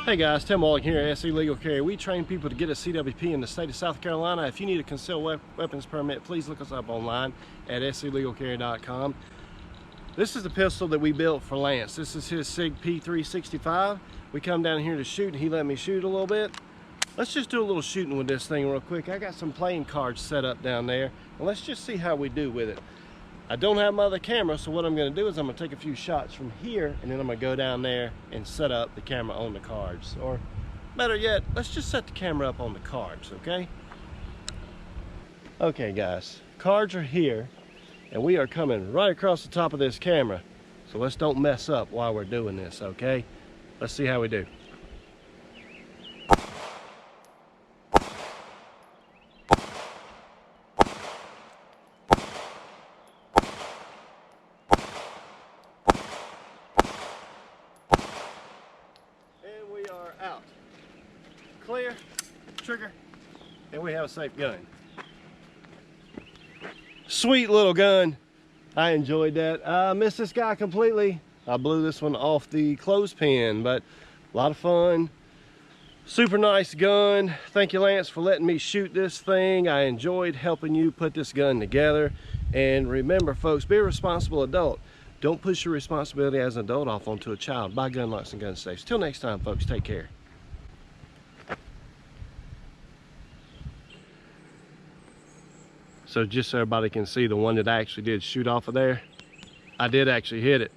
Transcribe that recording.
Hey guys, Tim Walling here at SE Legal Carry. We train people to get a CWP in the state of South Carolina. If you need a concealed weapons permit, please look us up online at selegalcarry.com. This is the pistol that we built for Lance. This is his Sig P365. We come down here to shoot and he let me shoot a little bit. Let's just do a little shooting with this thing real quick. I got some playing cards set up down there and let's just see how we do with it. I don't have my other camera, so what I'm going to do is I'm going to take a few shots from here and then I'm going to go down there and set up the camera on the cards. Or better yet, let's just set the camera up on the cards, okay? Okay guys, cards are here and we are coming right across the top of this camera. So let's don't mess up while we're doing this, okay? Let's see how we do. Out. Clear, trigger, and we have a safe gun. Sweet little gun. I enjoyed that. I missed this guy completely. I blew this one off the clothespin, but a lot of fun. Super nice gun. Thank you, Lance, for letting me shoot this thing. I enjoyed helping you put this gun together. And remember, folks, be a responsible adult. Don't push your responsibility as an adult off onto a child. Buy gun locks and gun safes. Till next time, folks, take care. So just so everybody can see the one that I actually did shoot off of there, I did actually hit it.